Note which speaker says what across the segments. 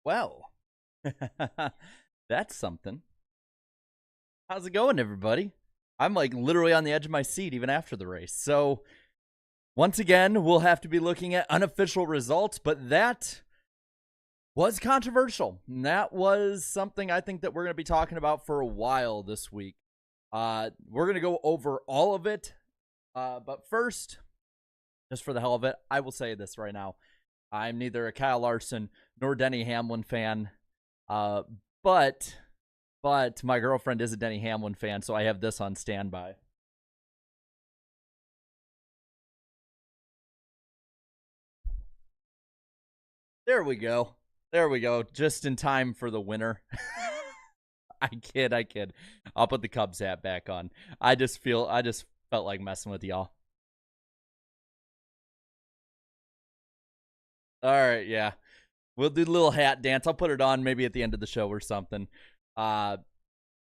Speaker 1: Well, that's something. How's it going, everybody? I'm like literally on the edge of my seat even after the race. So, once again, we'll have to be looking at unofficial results, but that was controversial. And that was something I think that we're going to be talking about for a while this week. We're going to go over all of it. But first, just for the hell of it, I will say this right now. I'm neither a Kyle Larson nor Denny Hamlin fan. But my girlfriend is a Denny Hamlin fan, so I have this on standby. There we go. There we go. Just in time for the winner. I kid. I'll put the Cubs hat back on. I just felt like messing with y'all. All right, yeah. We'll do the little hat dance. I'll put it on maybe at the end of the show or something. Uh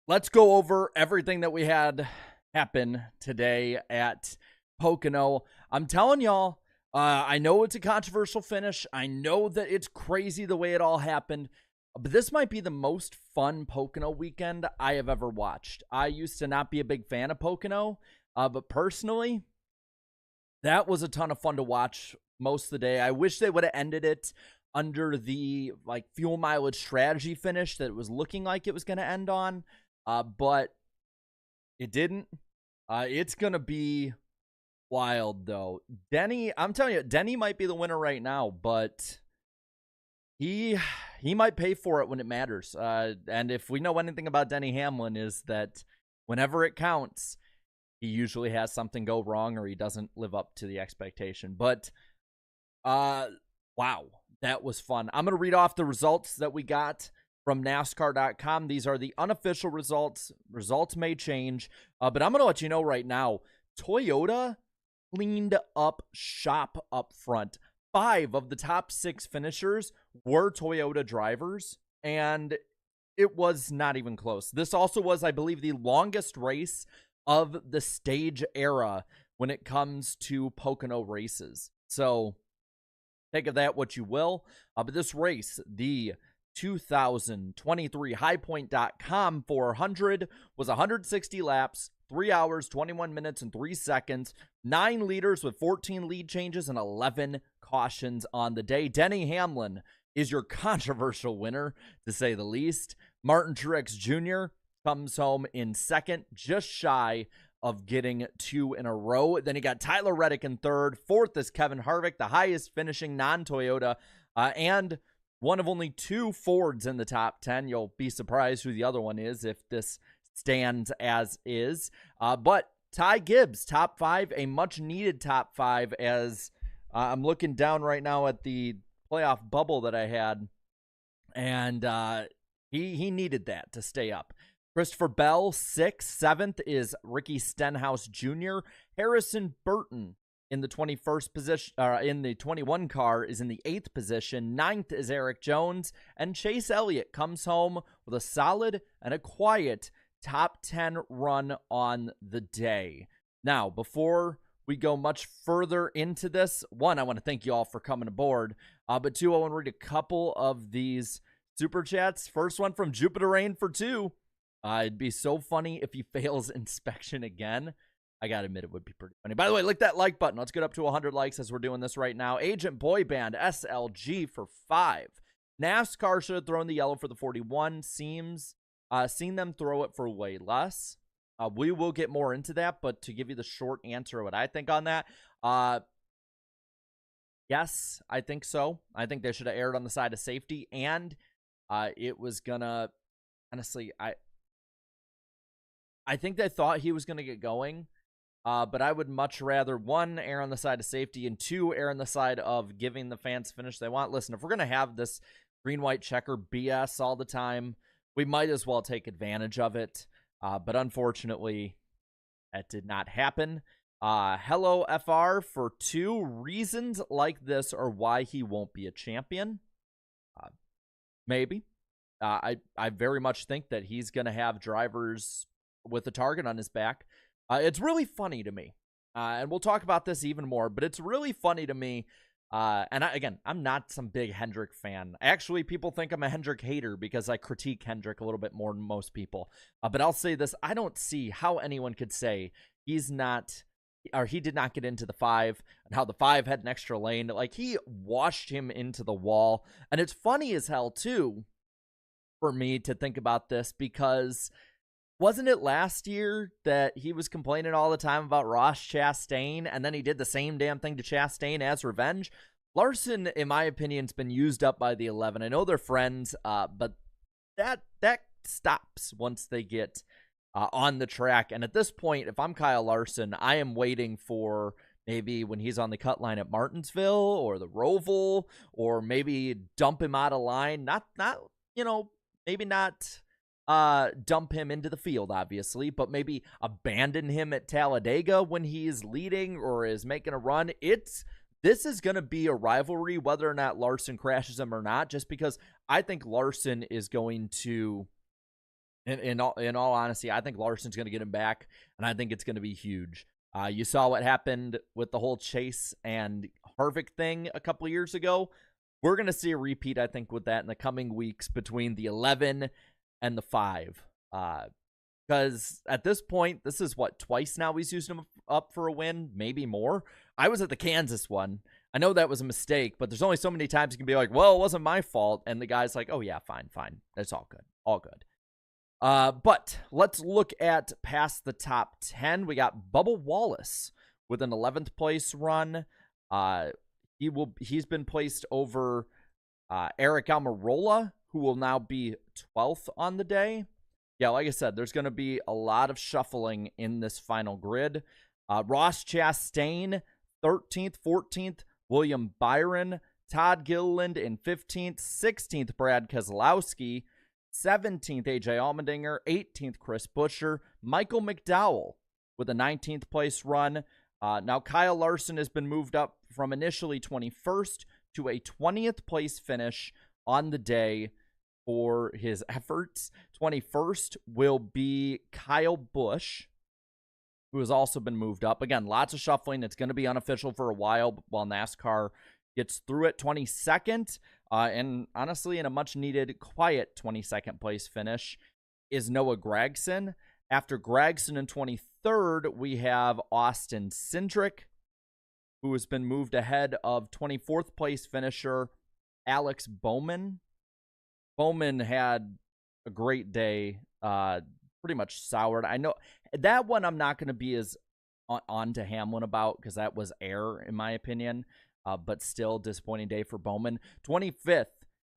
Speaker 1: let's go over everything that we had happen today at Pocono. I'm telling y'all, I know it's a controversial finish. I know that it's crazy the way it all happened, but this might be the most fun Pocono weekend I have ever watched. I used to not be a big fan of Pocono, but personally, that was a ton of fun to watch most of the day. I wish they would have ended it under the fuel mileage strategy finish that it was looking like it was going to end on. But it didn't. It's going to be wild, though. Denny, I'm telling you, Denny might be the winner right now, but he might pay for it when it matters. And if we know anything about Denny Hamlin is that whenever it counts, he usually has something go wrong or he doesn't live up to the expectation. But, wow, that was fun. I'm going to read off the results that we got from NASCAR.com. These are the unofficial results. Results may change, but I'm going to let you know right now, Toyota cleaned up shop up front. 5 of the top 6 finishers were Toyota drivers, and it was not even close. This also was, I believe, the longest race of the stage era when it comes to Pocono races. So take of that what you will. But this race, the 2023 highpoint.com 400, was 160 laps, 3 hours, 21 minutes, and 3 seconds, 9 leaders with 14 lead changes and 11 cautions on the day. Denny Hamlin is your controversial winner, to say the least. Martin Truex Jr. comes home in second, just shy of getting 2 in a row. Then you got Tyler Reddick in third. Fourth is Kevin Harvick, the highest finishing non-Toyota, and one of only 2 Fords in the top 10. You'll be surprised who the other one is if this stands as is. But Ty Gibbs, top 5, a much-needed top 5, as I'm looking down right now at the playoff bubble that I had, and he needed that to stay up. Christopher Bell, 6th. 7th is Ricky Stenhouse Jr. Harrison Burton in the 21st position, in the 21 car, is in the 8th position. 9th is Eric Jones, and Chase Elliott comes home with a solid and a quiet top 10 run on the day. Now, before we go much further into this, 1, I want to thank you all for coming aboard, but 2, I want to read a couple of these super chats. First one from Jupiter Rain for 2. It'd be so funny if he fails inspection again. I gotta admit, it would be pretty funny. By the way, click that like button. Let's get up to 100 likes as we're doing this right now. Agent Boy Band SLG for 5. NASCAR should have thrown the yellow for the 41. Seen them throw it for way less. We will get more into that, but to give you the short answer, what I think on that, yes, I think so. I think they should have erred on the side of safety, and it was gonna, honestly, I think they thought he was gonna get going, but I would much rather, 1, err on the side of safety, and 2, err on the side of giving the fans finish they want. Listen, if we're gonna have this green-white checker BS all the time, we might as well take advantage of it. But unfortunately, that did not happen. Hello, FR, for 2. Reasons like this are why he won't be a champion. Maybe. I very much think that he's going to have drivers with a target on his back. It's really funny to me, and we'll talk about this even more, but it's really funny to me Again, I'm not some big Hendrick fan. Actually, people think I'm a Hendrick hater because I critique Hendrick a little bit more than most people. But I'll say this. I don't see how anyone could say he's not, or he did not get into the 5, and how the 5 had an extra lane. Like, he washed him into the wall. And it's funny as hell, too, for me to think about this, because wasn't it last year that he was complaining all the time about Ross Chastain, and then he did the same damn thing to Chastain as revenge? Larson, in my opinion, has been used up by the 11. I know they're friends, but that stops once they get on the track. And at this point, if I'm Kyle Larson, I am waiting for maybe when he's on the cut line at Martinsville or the Roval, or maybe dump him out of line. Not maybe not dump him into the field, obviously, but maybe abandon him at Talladega when he's leading or is making a run. This is going to be a rivalry, whether or not Larson crashes him or not, just because I think Larson is going to, in all honesty, I think Larson's going to get him back, and I think it's going to be huge. You saw what happened with the whole Chase and Harvick thing a couple of years ago. We're going to see a repeat, I think, with that in the coming weeks between the 11 and the 5. Because at this point, this is what, twice now he's used him up for a win, maybe more. I was at the Kansas one. I know that was a mistake, but there's only so many times you can be like, well, it wasn't my fault. And the guy's like, oh, yeah, fine. That's all good. All good. But let's look at past the top 10. We got Bubba Wallace with an 11th place run. He's been placed over Eric Almirola, who will now be 12th on the day. Yeah, like I said, there's going to be a lot of shuffling in this final grid. Ross Chastain, 13th, 14th, William Byron, Todd Gilliland in 15th, 16th, Brad Keselowski, 17th, AJ Allmendinger, 18th, Chris Buescher, Michael McDowell with a 19th place run. Now, Kyle Larson has been moved up from initially 21st to a 20th place finish on the day for his efforts. 21st will be Kyle Busch, who has also been moved up. Again, lots of shuffling. It's going to be unofficial for a while while NASCAR gets through it. 22nd, and honestly, in a much-needed, quiet 22nd place finish, is Noah Gragson. After Gragson in 23rd, we have Austin Cindric, who has been moved ahead of 24th place finisher Alex Bowman. Bowman had a great day, pretty much soured. I know that one I'm not going to be as on to Hamlin about, because that was air, in my opinion. But still, disappointing day for Bowman. 25th,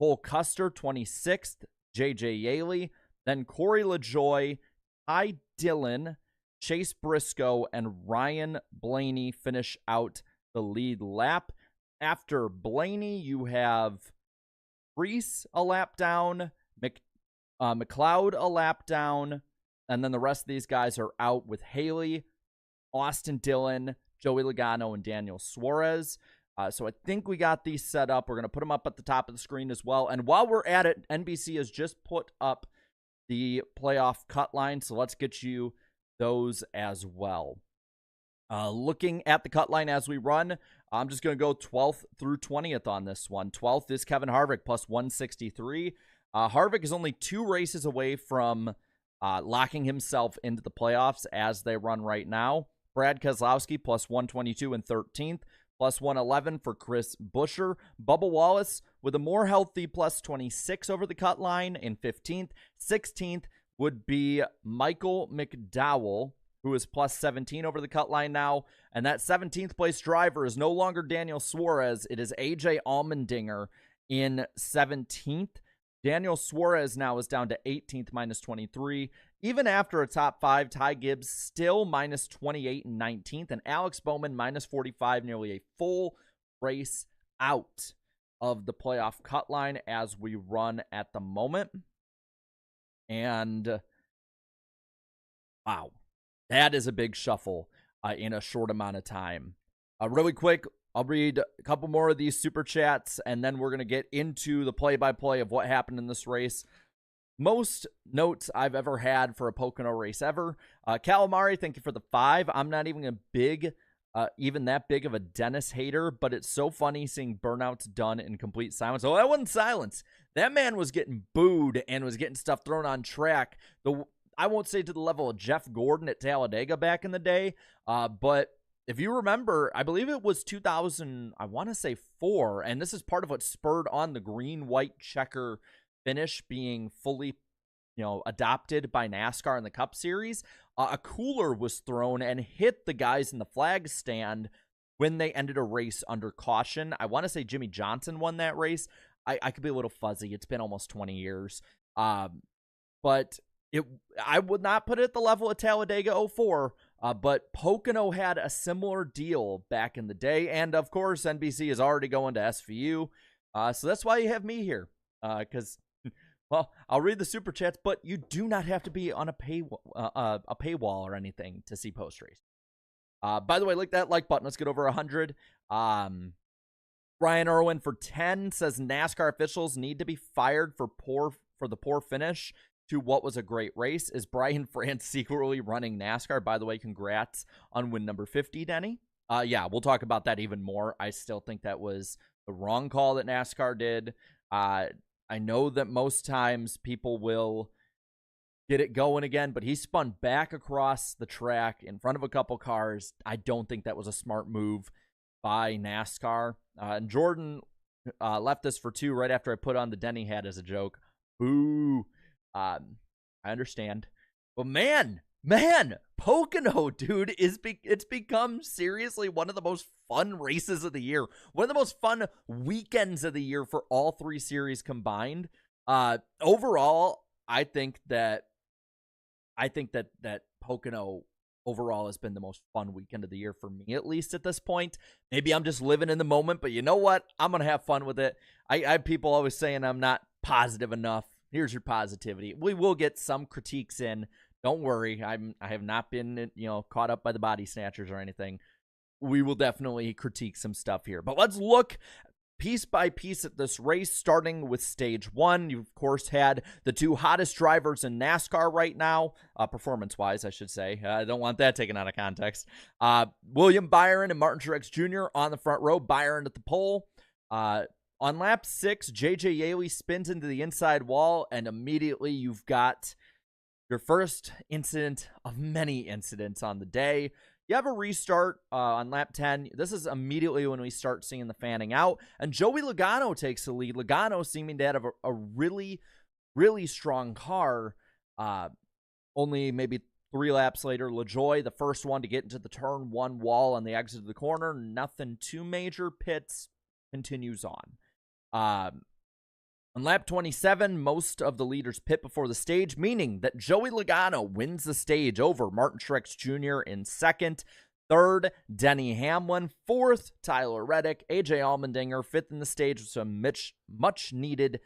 Speaker 1: Cole Custer. 26th, J.J. Yaley. Then Corey LaJoie, Ty Dillon, Chase Briscoe, and Ryan Blaney finish out the lead lap. After Blaney, you have Reese a lap down, McLeod a lap down, and then the rest of these guys are out with Haley, Austin Dillon, Joey Logano, and Daniel Suarez. So I think we got these set up. We're going to put them up at the top of the screen as well. And while we're at it, NBC has just put up the playoff cut line, so let's get you those as well. Looking at the cut line as we run, I'm just going to go 12th through 20th on this one. 12th is Kevin Harvick, plus 163. Harvick is only 2 races away from locking himself into the playoffs as they run right now. Brad Keselowski, plus 122 in 13th. Plus 111 for Chris Buescher. Bubba Wallace with a more healthy plus 26 over the cut line in 15th. 16th would be Michael McDowell, who is plus 17 over the cut line now. And that 17th place driver is no longer Daniel Suarez. It is AJ Allmendinger in 17th. Daniel Suarez now is down to 18th, minus 23. Even after a top 5, Ty Gibbs still minus 28 and 19th, and Alex Bowman minus 45, nearly a full race out of the playoff cut line as we run at the moment. And wow, that is a big shuffle in a short amount of time. Really quick, I'll read a couple more of these super chats, and then we're going to get into the play-by-play of what happened in this race. Most notes I've ever had for a Pocono race ever. Calamari, thank you for the 5. I'm not even a big even that big of a Dennis hater, but it's so funny seeing burnouts done in complete silence. Oh, that wasn't silence. That man was getting booed and was getting stuff thrown on track. I won't say to the level of Jeff Gordon at Talladega back in the day, but if you remember, I believe it was 2000, I want to say 4, and this is part of what spurred on the green-white checker finish being fully, adopted by NASCAR in the Cup Series. A cooler was thrown and hit the guys in the flag stand when they ended a race under caution. I want to say Jimmy Johnson won that race. I could be a little fuzzy. It's been almost 20 years. But I would not put it at the level of Talladega 04, but Pocono had a similar deal back in the day. And, of course, NBC is already going to SVU. So that's why you have me here, because, well, I'll read the Super Chats, but you do not have to be on a paywall or anything to see post-race. By the way, click that like button. Let's get over 100. Brian Irwin for 10 says NASCAR officials need to be fired for the poor finish to what was a great race. Is Brian France secretly running NASCAR? By the way, congrats on win number 50, Denny. Yeah, we'll talk about that even more. I still think that was the wrong call that NASCAR did. I know that most times people will get it going again, but he spun back across the track in front of a couple cars. I don't think that was a smart move by NASCAR. And Jordan left this for 2 right after I put on the Denny hat as a joke. Boo. I understand. But man, Pocono, dude, it's become seriously one of the most fun races of the year. One of the most fun weekends of the year for all 3 series combined. Overall, I think that Pocono overall has been the most fun weekend of the year for me, at least at this point. Maybe I'm just living in the moment, but you know what? I'm going to have fun with it. I have people always saying I'm not positive enough. Here's your positivity. We will get some critiques in. Don't worry. I have not been, caught up by the body snatchers or anything. We will definitely critique some stuff here. But let's look piece by piece at this race, starting with stage 1. You've, of course, had the 2 hottest drivers in NASCAR right now, performance-wise, I should say. I don't want that taken out of context. William Byron and Martin Truex Jr. on the front row. Byron at the pole. On lap 6, J.J. Yeley spins into the inside wall, and immediately you've got your first incident of many incidents on the day. You have a restart on lap 10. This is immediately when we start seeing the fanning out. And Joey Logano takes the lead. Logano seeming to have a really, really strong car. Only maybe 3 laps later, LaJoie, the first one to get into the turn 1 wall on the exit of the corner. Nothing too major. Pits continues on. On lap 27, most of the leaders pit before the stage, meaning that Joey Logano wins the stage over Martin Truex Jr. in 2nd. 3rd, Denny Hamlin. 4th, Tyler Reddick. AJ Allmendinger 5th in the stage with some much needed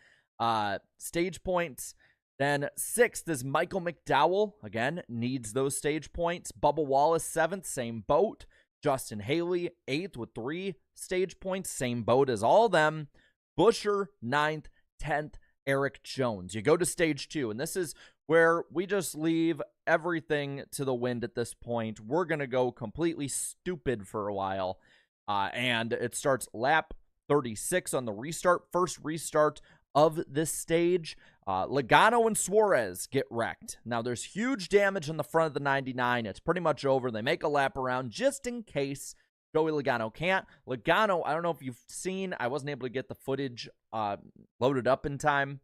Speaker 1: stage points. Then 6th is Michael McDowell. Again, needs those stage points. Bubba Wallace 7th, same boat. Justin Haley 8th with 3 stage points, same boat as all them. Buescher 9th. 10th, Eric Jones. You go to stage 2, and this is where we just leave everything to the wind at this point. We're going to go completely stupid for a while, and it starts lap 36 on the restart, first restart of this stage. Logano and Suarez get wrecked. Now, there's huge damage in the front of the 99. It's pretty much over. They make a lap around just in case Joey Logano can't. Logano, I don't know if you've seen, I wasn't able to get the footage loaded up in time,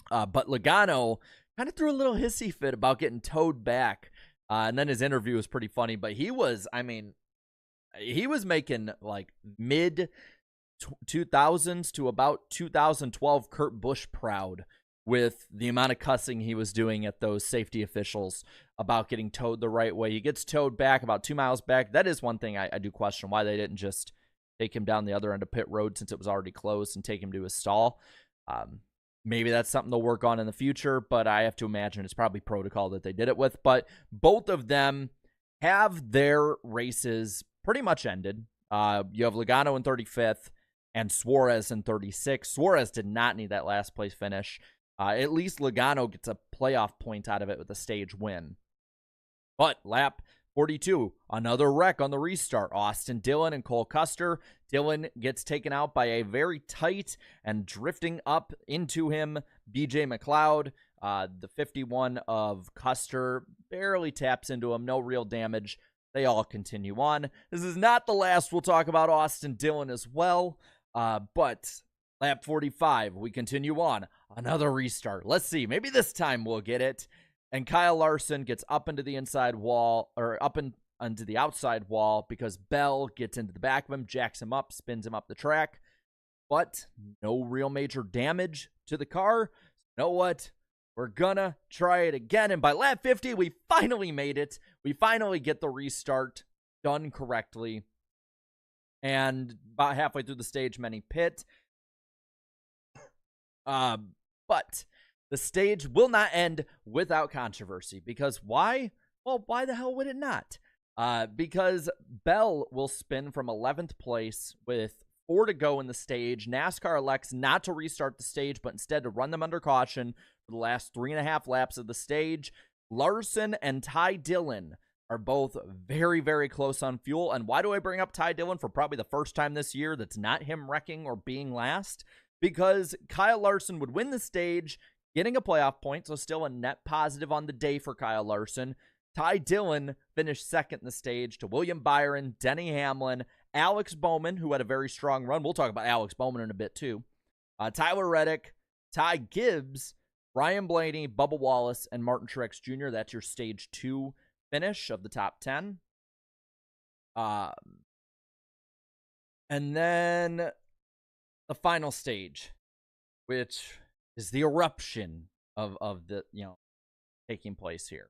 Speaker 1: but Logano kind of threw a little hissy fit about getting towed back, and then his interview was pretty funny, but he was making like mid 2000s to about 2012 Kurt Busch proud with the amount of cussing he was doing at those safety officials about getting towed the right way. He gets towed back about 2 miles back. That is one thing I do question, why they didn't just take him down the other end of pit road since it was already closed and take him to his stall. Maybe that's something they'll work on in the future, but I have to imagine it's probably protocol that they did it with. But both of them have their races pretty much ended. You have Logano in 35th and Suarez in 36th. Suarez did not need that last place finish. At least Logano gets a playoff point out of it with a stage win. But lap 42, another wreck on the restart. Austin Dillon and Cole Custer. Dillon gets taken out by a very tight and drifting up into him, BJ McLeod. The 51 of Custer barely taps into him. No real damage. They all continue on. This is not the last. We'll talk about Austin Dillon as well. But lap 45, we continue on. Another restart. Let's see. Maybe this time we'll get it. And Kyle Larson gets up into the inside wall, or onto the outside wall, because Bell gets into the back of him, jacks him up, spins him up the track. But no real major damage to the car. You know what? We're gonna try it again. And by lap 50, we finally made it. We finally get the restart done correctly. And about halfway through the stage, many pit. But the stage will not end without controversy. Because why? Well, why the hell would it not? Because Bell will spin from 11th place with 4 to go in the stage. NASCAR elects not to restart the stage, but instead to run them under caution for the last 3.5 laps of the stage. Larson and Ty Dillon are both very, very close on fuel. And why do I bring up Ty Dillon for probably the first time this year that's not him wrecking or being last? Because Kyle Larson would win the stage, getting a playoff point, so still a net positive on the day for Kyle Larson. Ty Dillon finished second in the stage to William Byron, Denny Hamlin, Alex Bowman, who had a very strong run. We'll talk about Alex Bowman in a bit, too. Tyler Reddick, Ty Gibbs, Ryan Blaney, Bubba Wallace, and Martin Truex Jr. That's your stage 2 finish of the top 10. And then the final stage, which is the eruption of the, taking place here.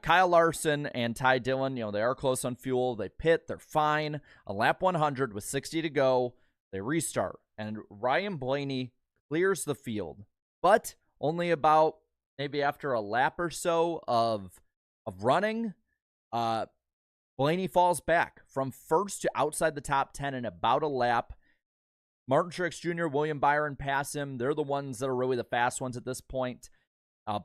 Speaker 1: Kyle Larson and Ty Dillon, they are close on fuel. They pit. They're fine. On lap 100 with 60 to go, they restart. And Ryan Blaney clears the field. But only about maybe after a lap or so of running, Blaney falls back from first to outside the top 10 in about a lap. Martin Truex Jr., William Byron pass him. They're the ones that are really the fast ones at this point.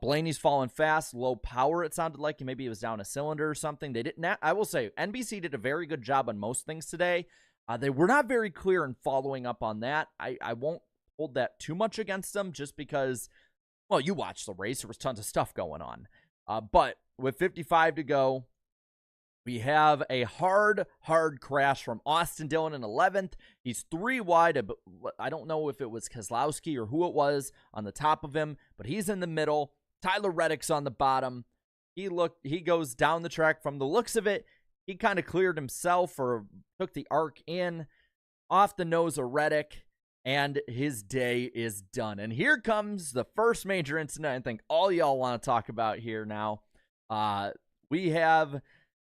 Speaker 1: Blaney's falling fast, low power, it sounded like. Maybe he was down a cylinder or something. They didn't. I will say, NBC did a very good job on most things today. They were not very clear in following up on that. I won't hold that too much against them just because, well, you watched the race. There was tons of stuff going on. But with 55 to go, we have a hard crash from Austin Dillon in 11th. He's 3 wide. I don't know if it was Keselowski or who it was on the top of him, but he's in the middle. Tyler Reddick's on the bottom. He goes down the track. From the looks of it, he kind of cleared himself or took the arc in off the nose of Reddick, and his day is done. And here comes the first major incident I think all y'all want to talk about here now. We have...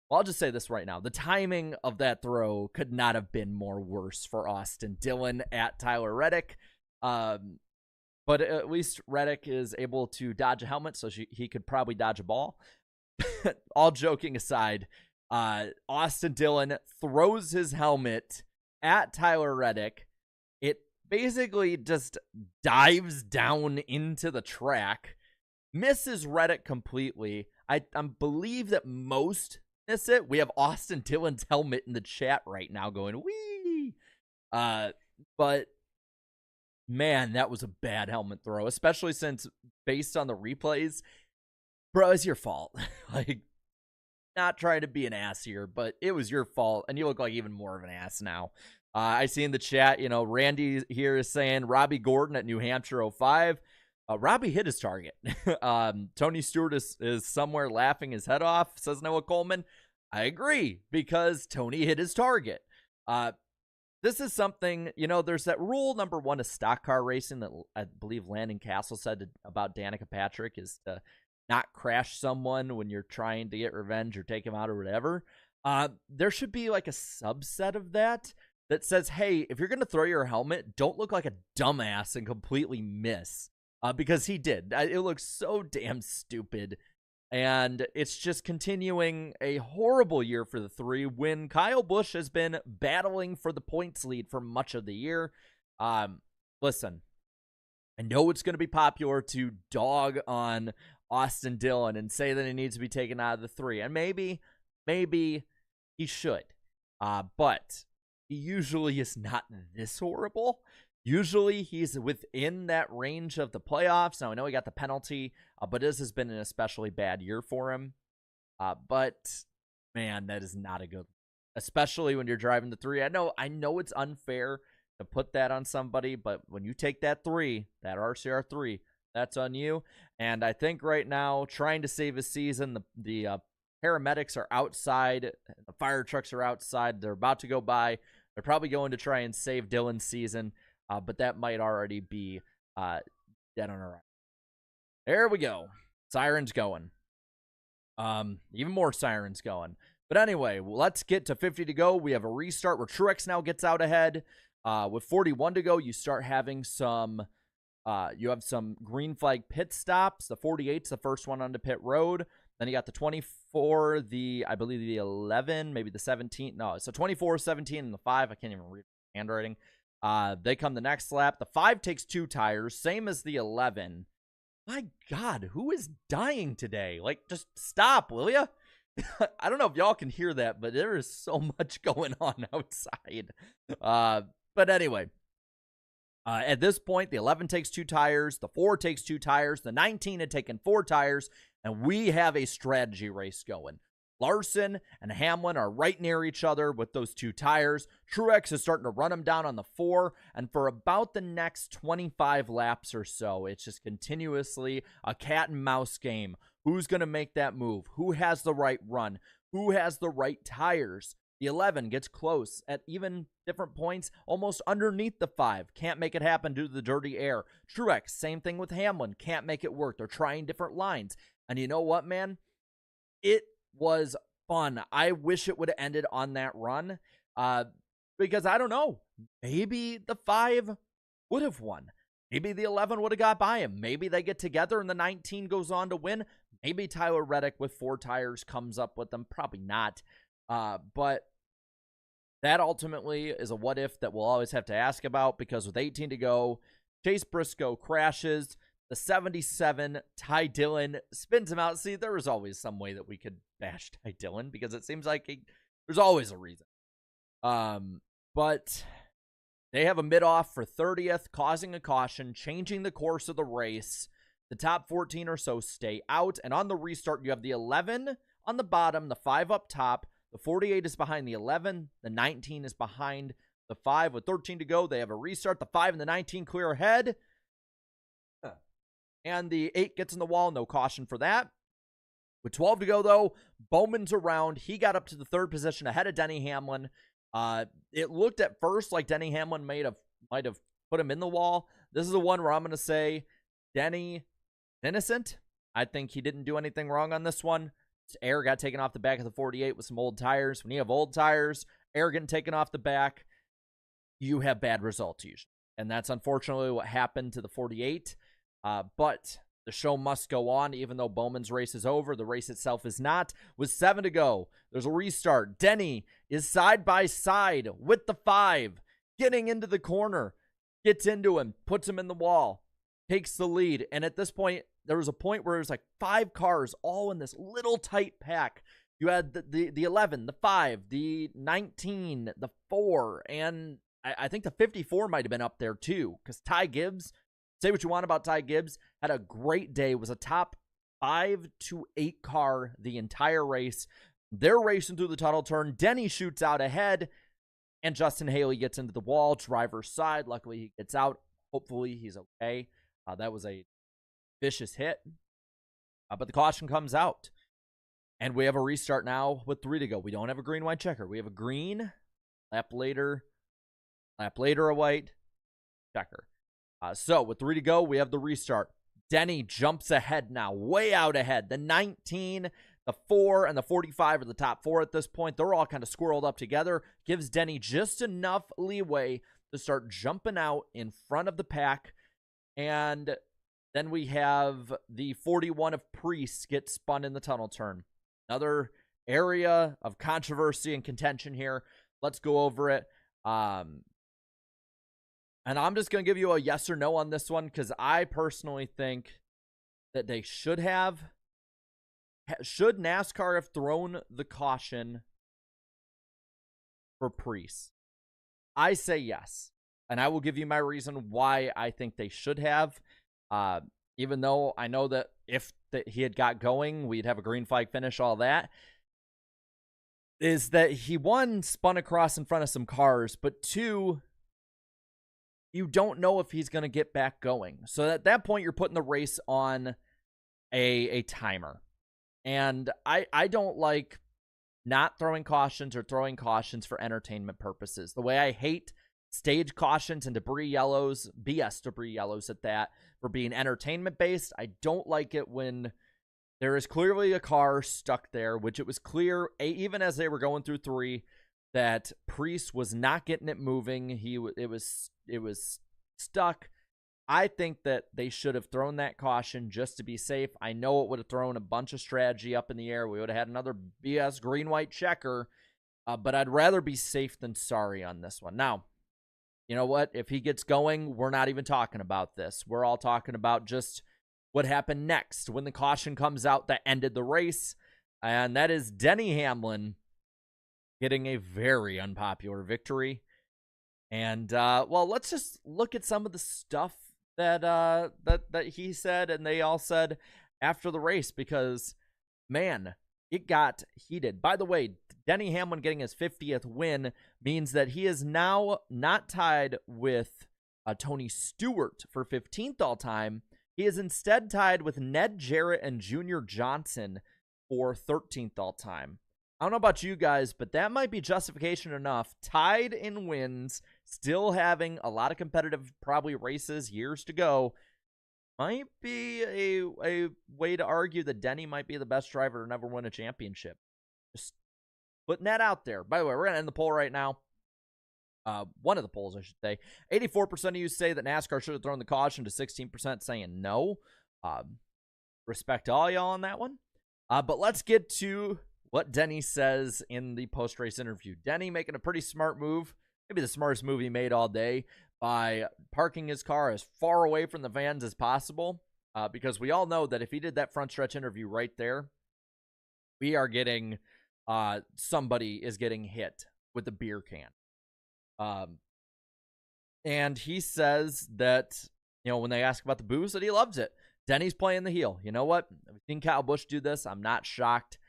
Speaker 1: Well, I'll just say this right now. The timing of that throw could not have been more worse for Austin Dillon at Tyler Reddick. But at least Reddick is able to dodge a helmet, so he could probably dodge a ball. All joking aside, Austin Dillon throws his helmet at Tyler Reddick. It basically just dives down into the track, misses Reddick completely. I believe that most... miss it. We have Austin Dillon's helmet in the chat right now going, wee! But, man, that was a bad helmet throw, especially since, based on the replays, bro, it's your fault. Like, not trying to be an ass here, but it was your fault, and you look like even more of an ass now. I see in the chat, Randy here is saying Robbie Gordon at New Hampshire 05. Robbie hit his target. Tony Stewart is somewhere laughing his head off, says Noah Coleman. I agree, because Tony hit his target. This is something, there's that rule number 1 of stock car racing that I believe Landon Castle said about Danica Patrick is to not crash someone when you're trying to get revenge or take him out or whatever. There should be like a subset of that says, hey, if you're going to throw your helmet, don't look like a dumbass and completely miss. Because he did. It looks so damn stupid. And it's just continuing a horrible year for the 3 when Kyle Busch has been battling for the points lead for much of the year. Listen, I know it's going to be popular to dog on Austin Dillon and say that he needs to be taken out of the 3. And maybe maybe he should. But he usually is not this horrible. Usually he's within that range of the playoffs. Now, I know he got the penalty, but this has been an especially bad year for him. But, man, that is not a good, especially when you're driving the 3. I know it's unfair to put that on somebody, but when you take that 3, that RCR 3, that's on you. And I think right now, trying to save his season, the paramedics are outside, the fire trucks are outside, they're about to go by. They're probably going to try and save Dylan's season, but that might already be dead on arrival. There we go. Sirens going. Even more sirens going. But anyway, let's get to 50 to go. We have a restart where Truex now gets out ahead. With 41 to go, you start having some you have some green flag pit stops. The 48's the first one onto pit road. Then you got the 24, I believe the 11, maybe the 17. No, so 24, 17, and the 5. I can't even read handwriting. They come the next lap. The 5 takes 2 tires, same as the 11. My God, who is dying today? Like, just stop, will ya? I don't know if y'all can hear that, but there is so much going on outside. But anyway, at this point, the 11 takes 2 tires, the 4 takes 2 tires, the 19 had taken 4 tires, and we have a strategy race going. Larson and Hamlin are right near each other with those 2 tires. Truex is starting to run him down on the 4, and for about the next 25 laps or so, it's just continuously a cat and mouse game. Who's going to make that move? Who has the right run? Who has the right tires? The 11 gets close at even different points, almost underneath the 5. Can't make it happen due to the dirty air. Truex, same thing with Hamlin. Can't make it work. They're trying different lines. And you know what, man? It was fun. I wish it would have ended on that run because I don't know. Maybe the 5 would have won. Maybe the 11 would have got by him. Maybe they get together and the 19 goes on to win. Maybe Tyler Reddick with 4 tires comes up with them. Probably not. But that ultimately is a what if that we'll always have to ask about because with 18 to go, Chase Briscoe crashes. The 77, Ty Dillon, spins him out. See, there was always some way that we could bash Ty Dillon because it seems like there's always a reason. But they have a mid-off for 30th, causing a caution, changing the course of the race. The top 14 or so stay out. And on the restart, you have the 11 on the bottom, the 5 up top. The 48 is behind the 11. The 19 is behind the 5. With 13 to go, they have a restart. The 5 and the 19 clear ahead. And the 8 gets in the wall. No caution for that. With 12 to go, though, Bowman's around. He got up to the 3rd position ahead of Denny Hamlin. It looked at first like Denny Hamlin might have put him in the wall. This is the one where I'm going to say Denny innocent. I think he didn't do anything wrong on this one. His air got taken off the back of the 48 with some old tires. When you have old tires, air getting taken off the back, you have bad results usually. And that's unfortunately what happened to the 48. But the show must go on, even though Bowman's race is over. The race itself is not. With 7 to go, there's a restart. Denny is side by side with the 5, getting into the corner, gets into him, puts him in the wall, takes the lead. And at this point, there was a point where it was like 5 cars all in this little tight pack. You had the 11, the 5, the 19, the 4, and I think the 54 might have been up there too, because Ty Gibbs, say what you want about Ty Gibbs, had a great day, was a top 5 to 8 car the entire race. They're racing through the tunnel turn. Denny shoots out ahead, and Justin Haley gets into the wall, driver's side. Luckily, he gets out. Hopefully, he's okay. That was a vicious hit, but the caution comes out. And we have a restart now with 3 to go. We don't have a green, white checker. We have a green, lap later a white checker. So with 3 to go, we have the restart. Denny jumps ahead now, way out ahead. The 19, the 4, and the 45 are the top 4 at this point. They're all kind of squirreled up together. Gives Denny just enough leeway to start jumping out in front of the pack. And then we have the 41 of Priest get spun in the tunnel turn. Another area of controversy and contention here. Let's go over it. And I'm just going to give you a yes or no on this one because I personally think that they should have Should NASCAR have thrown the caution for Preece? I say yes. And I will give you my reason why I think they should have. Even though I know that if he had got going, we'd have a green flag finish, all that. Is that he, one, spun across in front of some cars, but two, you don't know if he's going to get back going. So at that point, you're putting the race on a timer. And I don't like not throwing cautions or throwing cautions for entertainment purposes. The way I hate stage cautions and debris yellows, BS debris yellows at that, for being entertainment based. I don't like it when there is clearly a car stuck there, which it was clear, even as they were going through 3, that Preece was not getting it moving. It was stuck. I think that they should have thrown that caution just to be safe. I know it would have thrown a bunch of strategy up in the air. We would have had another BS green-white checker, but I'd rather be safe than sorry on this one. Now, you know what? If he gets going, we're not even talking about this. We're all talking about just what happened next when the caution comes out that ended the race, and that is Denny Hamlin getting a very unpopular victory. And, well, let's just look at some of the stuff that he said and they all said after the race, because, man, it got heated. By the way, Denny Hamlin getting his 50th win means that he is now not tied with Tony Stewart for 15th all-time. He is instead tied with Ned Jarrett and Junior Johnson for 13th all-time. I don't know about you guys, but that might be justification enough. Tied in wins, still having a lot of competitive, probably races, years to go. Might be a way to argue that Denny might be the best driver to never win a championship. Just putting that out there. By the way, we're going to end the poll right now. One of the polls, I should say. 84% of you say that NASCAR should have thrown the caution, to 16% saying no. Respect to all y'all on that one. But let's get to what Denny says in the post-race interview. Denny making a pretty smart move, maybe the smartest move he made all day, by parking his car as far away from the fans as possible, because we all know that if he did that front stretch interview right there, we are getting, somebody is getting hit with a beer can. And he says that, you know, when they ask about the booze, that he loves it. Denny's playing the heel. You know what? I've seen Kyle Busch do this. I'm not shocked.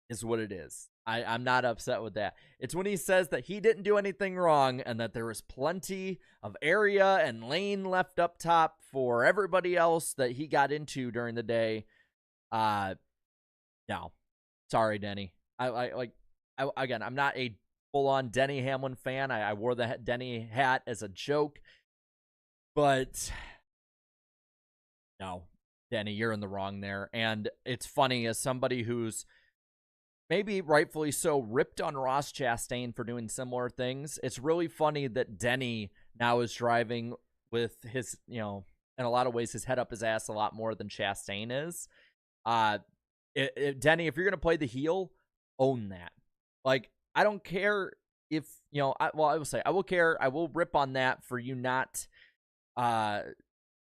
Speaker 1: Is what it is. I'm not upset with that. It's when he says that he didn't do anything wrong and that there was plenty of area and lane left up top for everybody else that he got into during the day. No. Sorry, Denny. Again, I'm not a full-on Denny Hamlin fan. I wore the Denny hat as a joke. But no, Denny, you're in the wrong there. And it's funny, as somebody who's maybe rightfully so ripped on Ross Chastain for doing similar things, it's really funny that Denny now is driving with his, you know, in a lot of ways, his head up his ass a lot more than Chastain is. Denny, if you're going to play the heel, own that. Like, I don't care if, you know, I will rip on that for you not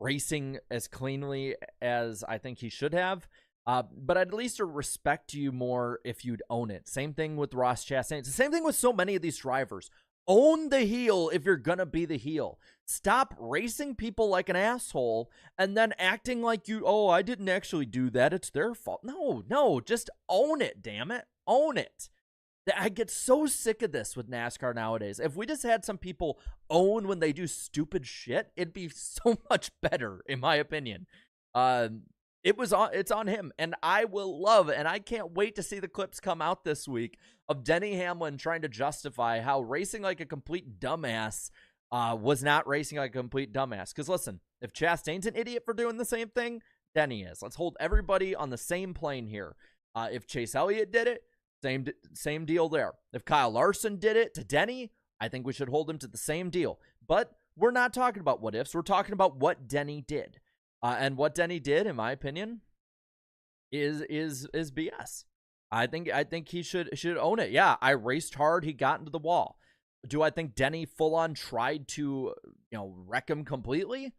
Speaker 1: racing as cleanly as I think he should have. But I'd at least respect you more if you'd own it. Same thing with Ross Chastain. It's the same thing with so many of these drivers. Own the heel if you're going to be the heel. Stop racing people like an asshole and then acting like I didn't actually do that. It's their fault. No, just own it, damn it. Own it. I get so sick of this with NASCAR nowadays. If we just had some people own when they do stupid shit, it'd be so much better, in my opinion. It's on him, and I will love, and I can't wait to see the clips come out this week of Denny Hamlin trying to justify how racing like a complete dumbass was not racing like a complete dumbass. Because listen, if Chastain's an idiot for doing the same thing, Denny is. Let's hold everybody on the same plane here. If Chase Elliott did it, same deal there. If Kyle Larson did it to Denny, I think we should hold him to the same deal. But we're not talking about what ifs. We're talking about what Denny did. And what Denny did, in my opinion, is BS. I think he should own it. Yeah, I raced hard. He got into the wall. Do I think Denny full on tried to, wreck him completely?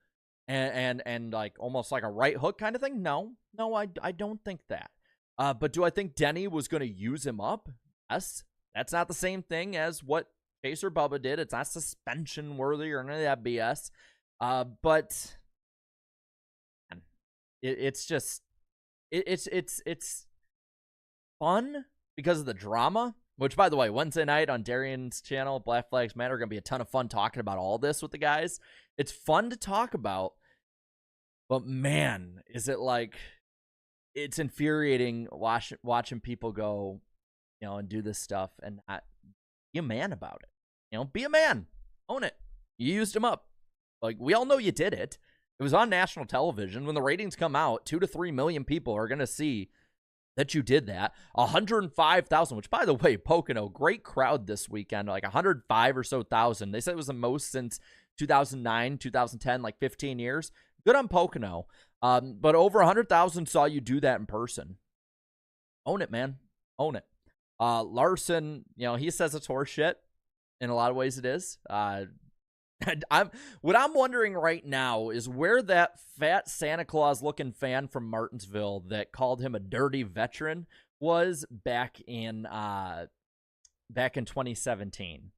Speaker 1: and like almost like a right hook kind of thing? No, I don't think that. But do I think Denny was going to use him up? Yes. That's not the same thing as what Chase or Bubba did. It's not suspension worthy or any of that BS. But it's just it's fun because of the drama. Which, by the way, Wednesday night on Darian's channel, Black Flags Matter, going to be a ton of fun talking about all this with the guys. It's fun to talk about, but man, is it like, it's infuriating watching people go, and do this stuff and not be a man about it. Be a man. Own it. You used him up. Like, we all know you did it. It was on national television. When the ratings come out, 2 to 3 million people are going to see that you did that. 105,000, which, by the way, Pocono, great crowd this weekend, like 105 or so thousand. They said it was the most since 2009, 2010, like 15 years. Good on Pocono. But over 100,000 saw you do that in person. Own it, man. Own it. Larson, he says it's horseshit. In a lot of ways it is. What I'm wondering right now is where that fat Santa Claus looking fan from Martinsville that called him a dirty veteran was back in 2017.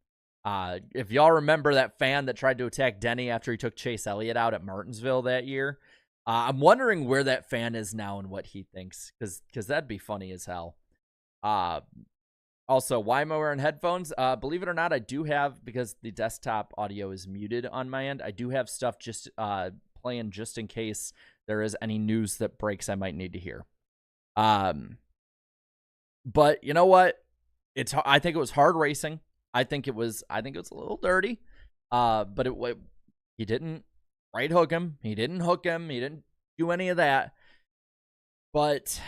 Speaker 1: If y'all remember that fan that tried to attack Denny after he took Chase Elliott out at Martinsville that year, I'm wondering where that fan is now and what he thinks, because that'd be funny as hell. Also, why am I wearing headphones? Believe it or not, I do have, because the desktop audio is muted on my end, I do have stuff just playing just in case there is any news that breaks I might need to hear. But you know what? I think it was hard racing. I think it was a little dirty. But he didn't right hook him. He didn't hook him. He didn't do any of that. But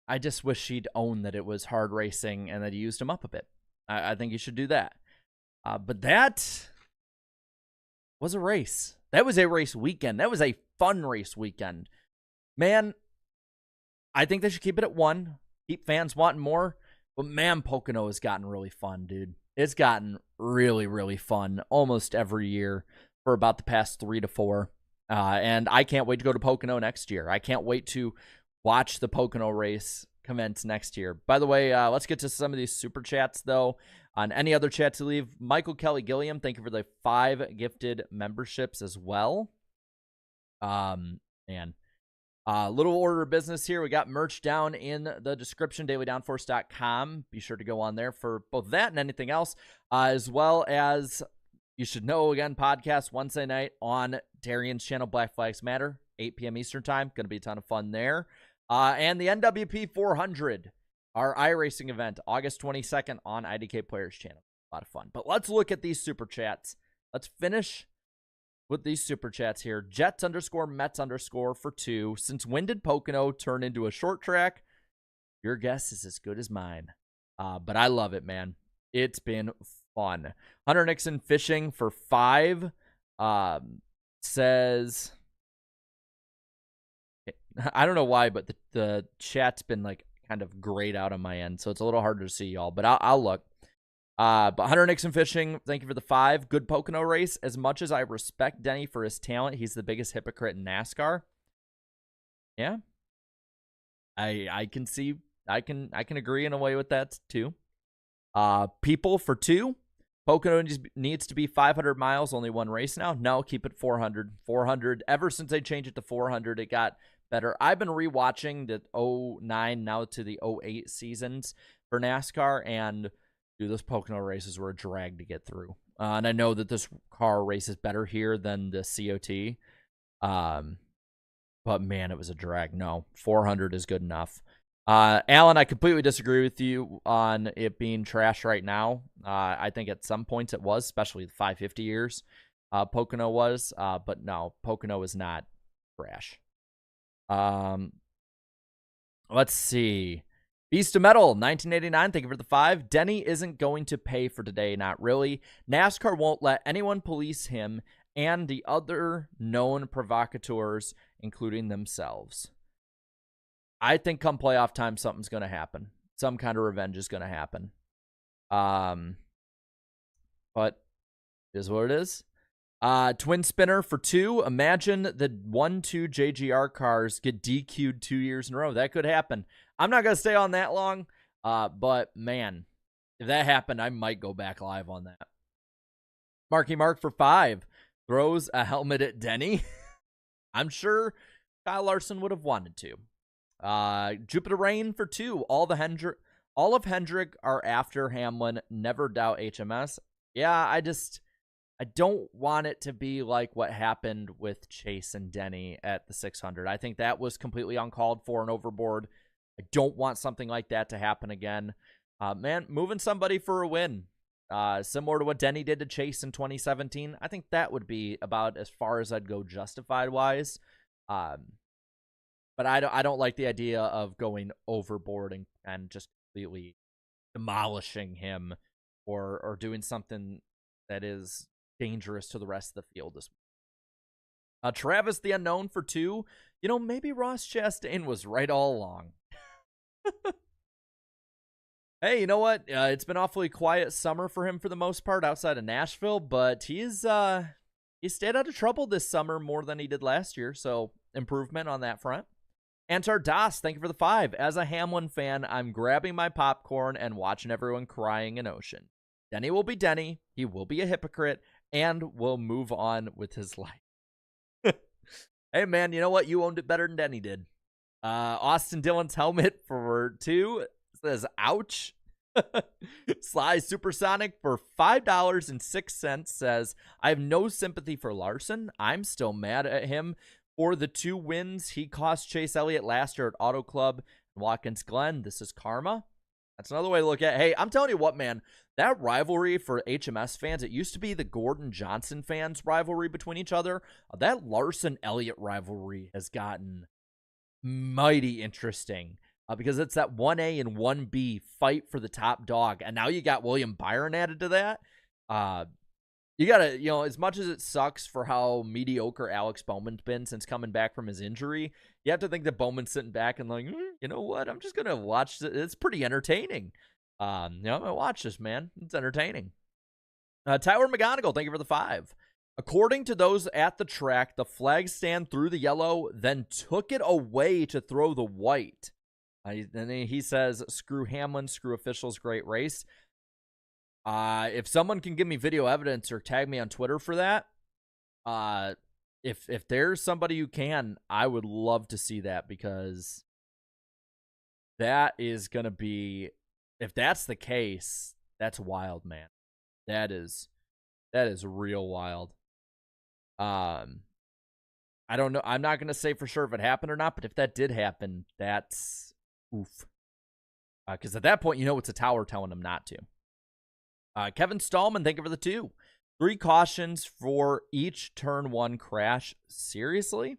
Speaker 1: I just wish he'd own that it was hard racing and that he used him up a bit. I think he should do that. But that was a race. That was a race weekend. That was a fun race weekend. Man, I think they should keep it at 1. Keep fans wanting more. But man, Pocono has gotten really fun, dude. It's gotten really, really fun almost every year for about the past 3 to 4. And I can't wait to go to Pocono next year. I can't wait to watch the Pocono race commence next year. By the way, let's get to some of these super chats, though. On any other chats to leave, Michael Kelly Gilliam, thank you for the 5 gifted memberships as well. Little order of business here. We got merch down in the description, dailydownforce.com. Be sure to go on there for both that and anything else, as well as, you should know, again, podcast Wednesday night on Darian's channel, Black Flags Matter, 8 p.m. Eastern time. Going to be a ton of fun there. And the NWP 400, our iRacing event, August 22nd on IDK Players channel. A lot of fun. But let's look at these super chats. Let's finish with these super chats here. Jets _ Mets _ for 2. Since when did Pocono turn into a short track? Your guess is as good as mine. But I love it, man. It's been fun. Hunter Nixon Fishing for 5 says, I don't know why, but the chat's been like kind of grayed out on my end, so it's a little harder to see y'all, but I'll look. But Hunter Nixon Fishing, thank you for the 5. Good Pocono race. As much as I respect Denny for his talent, he's the biggest hypocrite in NASCAR. Yeah. I can see, I can agree in a way with that too. People for 2. Pocono needs to be 500 miles, only 1 race now. No, keep it 400. 400. Ever since they changed it to 400, it got better. I've been rewatching the 09 now to the 08 seasons for NASCAR, and dude, those Pocono races were a drag to get through. And I know that this car races better here than the COT. But man, it was a drag. No, 400 is good enough. Alan, I completely disagree with you on it being trash right now. I think at some points it was, especially the 550 years. Pocono was, but no, Pocono is not trash. Let's see. Beast of Metal, 1989, thank you for the 5. Denny isn't going to pay for today, not really. NASCAR won't let anyone police him and the other known provocateurs, including themselves. I think come playoff time, something's going to happen. Some kind of revenge is going to happen. But it is what it is. Twin spinner for 2. Imagine the 1-2 JGR cars get DQ'd 2 years in a row. That could happen. I'm not going to stay on that long, but man, if that happened, I might go back live on that. Marky Mark for 5. Throws a helmet at Denny. I'm sure Kyle Larson would have wanted to. Jupiter Rain for 2. All of Hendrick are after Hamlin. Never doubt HMS. Yeah, I don't want it to be like what happened with Chase and Denny at the 600. I think that was completely uncalled for and overboard. I don't want something like that to happen again. Man, moving somebody for a win, similar to what Denny did to Chase in 2017, I think that would be about as far as I'd go justified-wise. But I don't like the idea of going overboard and just completely demolishing him or doing something that is dangerous to the rest of the field this week. Travis the Unknown for 2. Maybe Ross Chastain was right all along. Hey, you know what? It's been awfully quiet summer for him for the most part outside of Nashville, but he stayed out of trouble this summer more than he did last year, so improvement on that front. Antar Das, thank you for the 5. As a Hamlin fan, I'm grabbing my popcorn and watching everyone crying in Ocean. Denny will be Denny, he will be a hypocrite, and will move on with his life. Hey, man, you know what? You owned it better than Denny did. Austin Dillon's helmet for 2 says, ouch. Sly Supersonic for $5.06 says, I have no sympathy for Larson. I'm still mad at him for the 2 wins he cost Chase Elliott last year at Auto Club and Watkins Glen. This is karma. That's another way to look at it. Hey, I'm telling you what, man, that rivalry for HMS fans, it used to be the Gordon Johnson fans rivalry between each other. That Larson Elliott rivalry has gotten mighty interesting because it's that 1A and 1B fight for the top dog. And now you got William Byron added to that. You got to, as much as it sucks for how mediocre Alex Bowman's been since coming back from his injury, you have to think that Bowman's sitting back and like, you know what? I'm just going to watch this. It's pretty entertaining. I'm going to watch this, man. It's entertaining. Tyler McGonigal, thank you for the 5. According to those at the track, the flag stand threw the yellow, then took it away to throw the white. And he says, screw Hamlin, screw officials, great race. If someone can give me video evidence or tag me on Twitter for that, if there's somebody who can, I would love to see that, because that is going to be, if that's the case, that's wild, man. That is real wild. I don't know. I'm not going to say for sure if it happened or not, but if that did happen, that's oof. Because at that point, it's a tower telling him not to. Kevin Stallman, thank you for the 2. 3 cautions for each turn 1 crash. Seriously?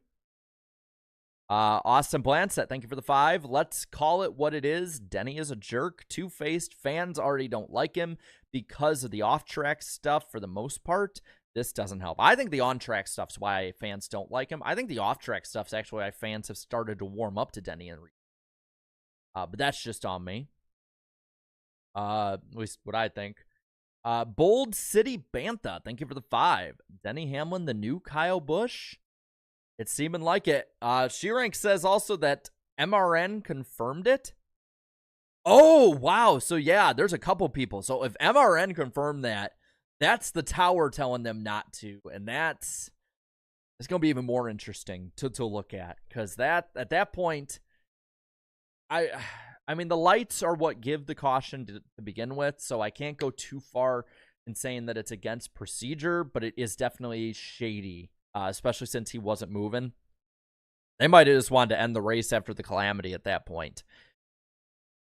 Speaker 1: Austin Blanchett, thank you for the 5. Let's call it what it is. Denny is a jerk, two-faced. Fans already don't like him because of the off-track stuff for the most part. This doesn't help. I think the on-track stuff's why fans don't like him. I think the off-track stuff's actually why fans have started to warm up to Denny and but that's just on me. At least what I think. Bold City Bantha, thank you for the 5. Denny Hamlin, the new Kyle Busch? It's seeming like it. Sheerank says also that MRN confirmed it. Oh, wow. So, yeah, there's a couple people. So, if MRN confirmed that, that's the tower telling them not to. And it's going to be even more interesting to look at. Because at that point, I mean, the lights are what give the caution to begin with, so I can't go too far in saying that it's against procedure, but it is definitely shady, especially since he wasn't moving. They might have just wanted to end the race after the calamity at that point.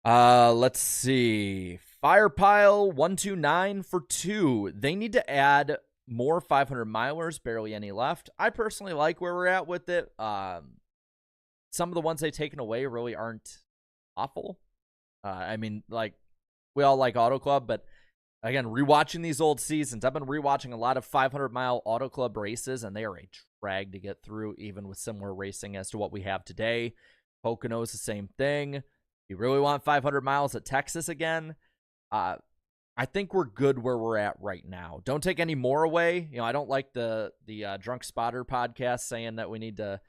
Speaker 1: Let's see. Firepile 129 for 2. They need to add more 500 milers, barely any left. I personally like where we're at with it. Some of the ones they've taken away really aren't awful. I mean, like, we all like Auto Club, but again, rewatching these old seasons, I've been rewatching a lot of 500-mile Auto Club races, and they are a drag to get through, even with similar racing as to what we have today. Pocono is the same thing. You really want 500 miles at Texas again? I'm I think we're good where we're at right now. Don't take any more away. I don't like the Drunk Spotter podcast saying that we need to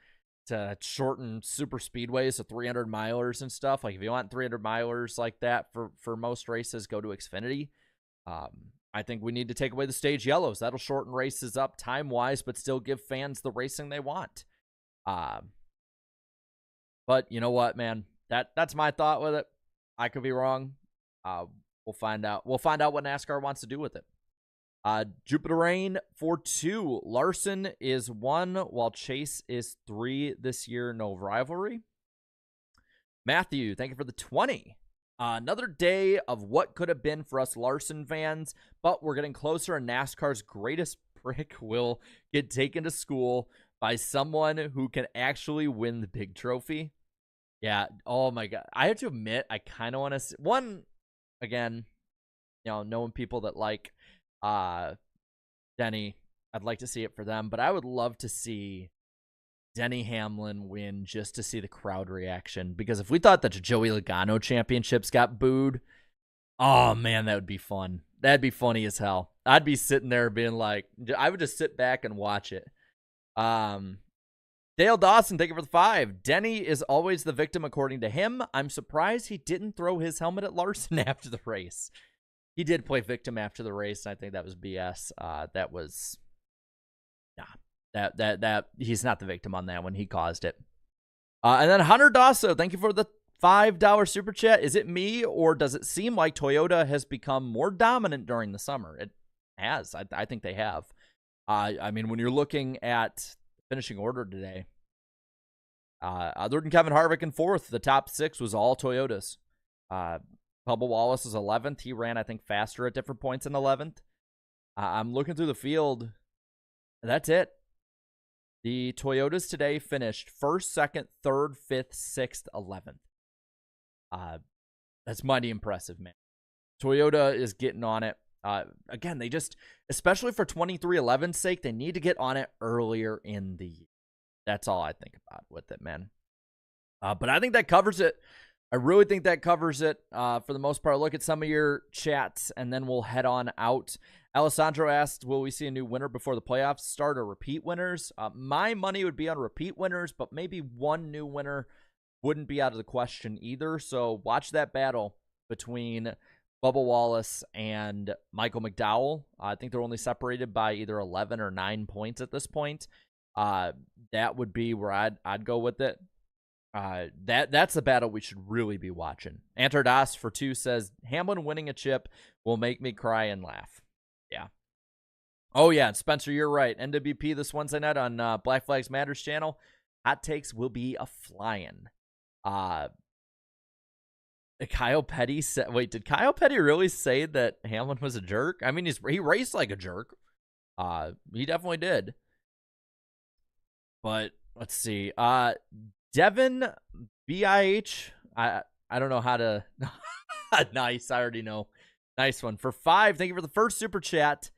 Speaker 1: shorten super speedways to 300 milers and stuff. Like, if you want 300 milers like that for most races, go to Xfinity. I think we need to take away the stage yellows. That'll shorten races up time-wise, but still give fans the racing they want. But you know what, man? That's my thought with it. I could be wrong. We'll find out. We'll find out what NASCAR wants to do with it. Jupiter Rain for 2. Larson is 1, while Chase is 3 this year. No rivalry. Matthew, thank you for the 20. Another day of what could have been for us Larson fans, but we're getting closer, and NASCAR's greatest prick will get taken to school by someone who can actually win the big trophy. Yeah. Oh my God. I have to admit, I kind of want to see one again. Knowing people that like Denny, I'd like to see it for them, but I would love to see Denny Hamlin win just to see the crowd reaction. Because if we thought that the Joey Logano championships got booed, oh man, that would be fun. That'd be funny as hell. I'd be sitting there being like, I would just sit back and watch it. Dale Dawson, thank you for the 5. Denny is always the victim, according to him. I'm surprised he didn't throw his helmet at Larson after the race. He did play victim after the race, and I think that was BS. That was, that he's not the victim on that one. He caused it. And then Hunter Dasso, thank you for the $5 super chat. Is it me, or does it seem like Toyota has become more dominant during the summer? It has. I think they have. I mean, when you're looking at finishing order today, other than Kevin Harvick in 4th, the top 6 was all Toyotas. Bubba Wallace is 11th. He ran, I think, faster at different points in 11th. I'm looking through the field. That's it. The Toyotas today finished 1st, 2nd, 3rd, 5th, 6th, 11th. That's mighty impressive, man. Toyota is getting on it. Again, they just, especially for 2311's sake, they need to get on it earlier in the year. That's all I think about with it, man. But I think that covers it. I really think that covers it for the most part. Look at some of your chats, and then we'll head on out. Alessandro asked, will we see a new winner before the playoffs start, or repeat winners? My money would be on repeat winners, but maybe one new winner wouldn't be out of the question either. So watch that battle between Bubba Wallace and Michael McDowell. I think they're only separated by either 11 or 9 points at this point. That would be where I'd go with it. That's the battle we should really be watching. Antardas for 2 says, Hamlin winning a chip will make me cry and laugh. Yeah. Oh, yeah. Spencer, you're right. NWP this Wednesday night on Black Flags Matters channel. Hot takes will be a flying. Kyle Petty said, wait, did Kyle Petty really say that Hamlin was a jerk? I mean, he raced like a jerk. He definitely did. But let's see. Devin BIH. I don't know how to. Nice. I already know. Nice one. For 5, thank you for the first super chat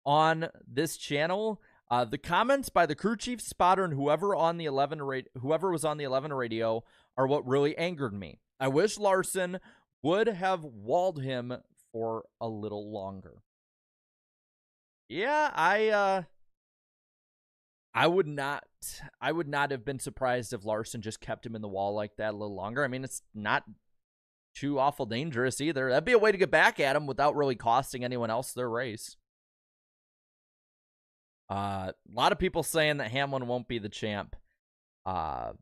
Speaker 1: on this channel. The comments by the crew chief, spotter, and whoever was on the 11 radio are what really angered me. I wish Larson would have walled him for a little longer. Yeah, I would not have been surprised if Larson just kept him in the wall like that a little longer. I mean, it's not too awful dangerous either. That'd be a way to get back at him without really costing anyone else their race. A lot of people saying that Hamlin won't be the champ. I'm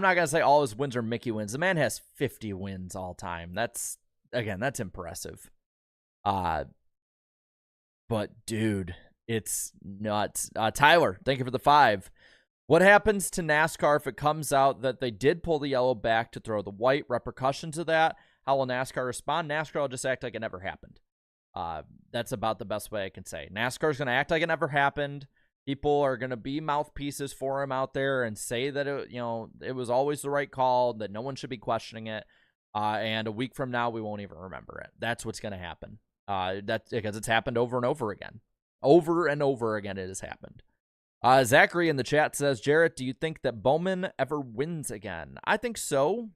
Speaker 1: not going to say all his wins are Mickey wins. The man has 50 wins all time. That's impressive. But dude, it's nuts. Tyler, thank you for the 5. What happens to NASCAR if it comes out that they did pull the yellow back to throw the white? Repercussions of that? How will NASCAR respond? NASCAR will just act like it never happened. That's about the best way I can say. NASCAR is going to act like it never happened. People are going to be mouthpieces for him out there and say that it was always the right call, that no one should be questioning it. And a week from now, we won't even remember it. That's what's going to happen. That's because it's happened over and over again. Over and over again, it has happened. Zachary in the chat says, Jarrett, do you think that Bowman ever wins again? I think so.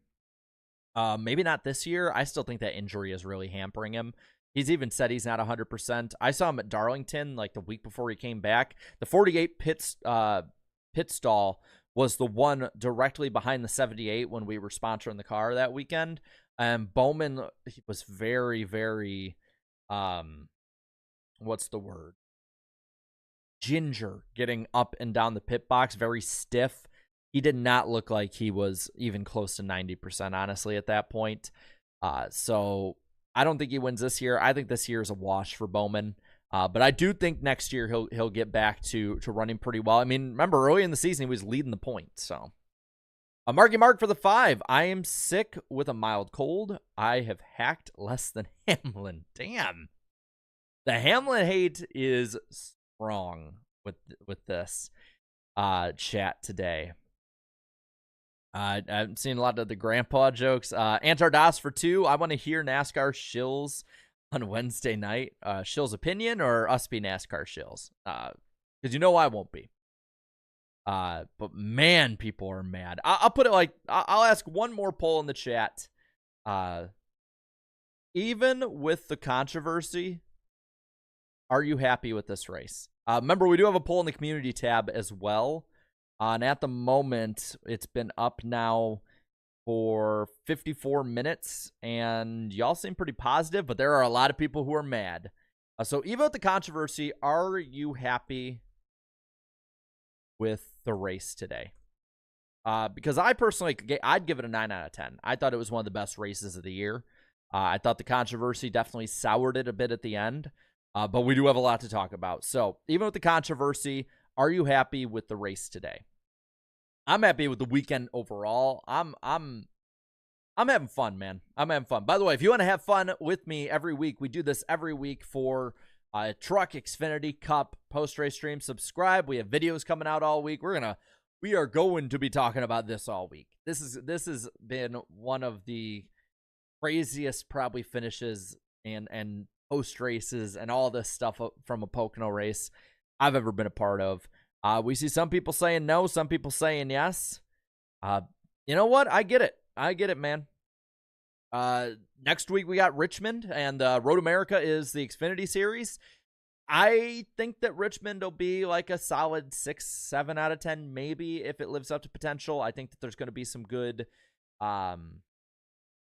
Speaker 1: Maybe not this year. I still think that injury is really hampering him. He's even said he's not 100%. I saw him at Darlington like the week before he came back. The 48 pit stall was the one directly behind the 78 when we were sponsoring the car that weekend. And Bowman was very, very, what's the word? Ginger getting up and down the pit box, very stiff. He did not look like he was even close to 90%, honestly, at that point. So I don't think he wins this year. I think this year is a wash for Bowman. But I do think next year he'll get back to running pretty well. I mean, remember, early in the season, he was leading the points. So, Marky Mark for the 5. I am sick with a mild cold. I have hacked less than Hamlin. Damn. The Hamlin hate is strong with this chat today. I've seen a lot of the grandpa jokes. Antardas for 2. I want to hear NASCAR shills on Wednesday night. Shill's opinion or us be NASCAR shills? Because you know I won't be. But man, people are mad. I'll put it like, I'll ask one more poll in the chat. Even with the controversy, are you happy with this race? Remember, we do have a poll in the community tab as well. And at the moment, it's been up now for 54 minutes, and y'all seem pretty positive, but there are a lot of people who are mad. So even with the controversy, are you happy with the race today? Because I personally, I'd give it a 9 out of 10. I thought it was one of the best races of the year. I thought the controversy definitely soured it a bit at the end, but we do have a lot to talk about. So even with the controversy, are you happy with the race today? I'm happy with the weekend overall. I'm having fun, man. I'm having fun. By the way, if you want to have fun with me every week, we do this every week for Truck Xfinity Cup post-race stream. Subscribe. We have videos coming out all week. We are going to be talking about this all week. This has been one of the craziest probably finishes and post races and all this stuff from a Pocono race I've ever been a part of. We see some people saying no, some people saying yes. You know what? I get it, man. Next week we got Richmond, and Road America is the Xfinity Series. I think that Richmond will be like a solid 6, 7 out of 10, maybe, if it lives up to potential. I think that there's going to be some good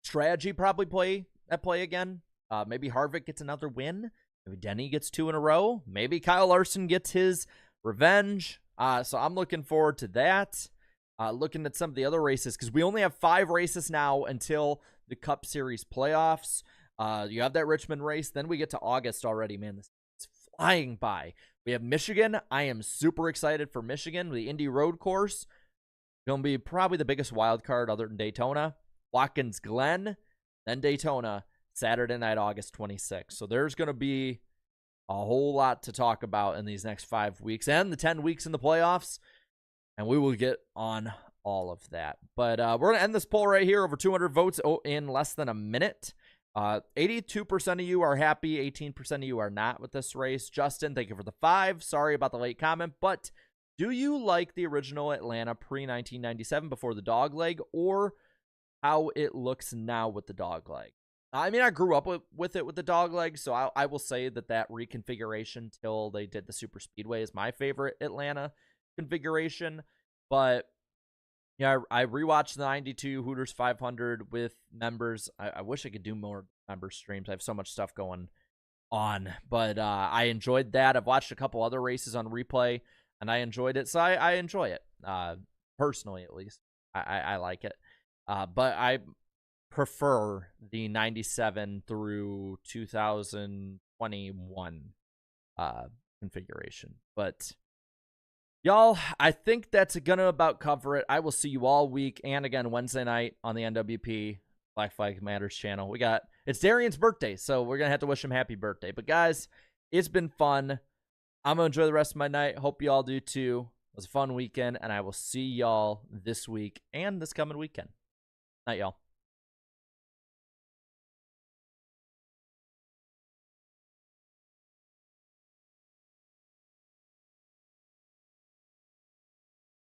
Speaker 1: strategy probably at play again. Maybe Harvick gets another win. Maybe Denny gets 2 in a row. Maybe Kyle Larson gets his revenge. So I'm looking forward to that. Looking at some of the other races, because we only have 5 races now until the Cup Series playoffs. You have that Richmond race. Then we get to August already, man. This is flying by. We have Michigan. I am super excited for Michigan. The Indy Road Course. Going to be probably the biggest wild card other than Daytona. Watkins Glen, then Daytona, Saturday night, August 26th. So there's going to be a whole lot to talk about in these next 5 weeks and the 10 weeks in the playoffs. And we will get on all of that. But we're going to end this poll right here. Over 200 votes in less than a minute. 82% of you are happy. 18% of you are not with this race. Justin, thank you for the 5. Sorry about the late comment. But do you like the original Atlanta pre-1997 before the dog leg, or how it looks now with the dog leg? I mean, I grew up with it with the dog leg, so I will say that reconfiguration till they did the super speedway is my favorite Atlanta configuration. But yeah, I rewatched the 92 Hooters 500 with members. I wish I could do more member streams. I have so much stuff going on, but I enjoyed that. I've watched a couple other races on replay, and I enjoyed it, so I enjoy it, personally at least. I like it, but I prefer the 97 through 2021 configuration. But y'all, I think that's gonna about cover it. I will see you all week and again Wednesday night on the NWP Black Flag Matters channel. It's Darian's birthday, so we're gonna have to wish him happy birthday. But guys, it's been fun. I'm gonna enjoy the rest of my night. Hope you all do too. It was a fun weekend, and I will see y'all this week and this coming weekend. Night, y'all.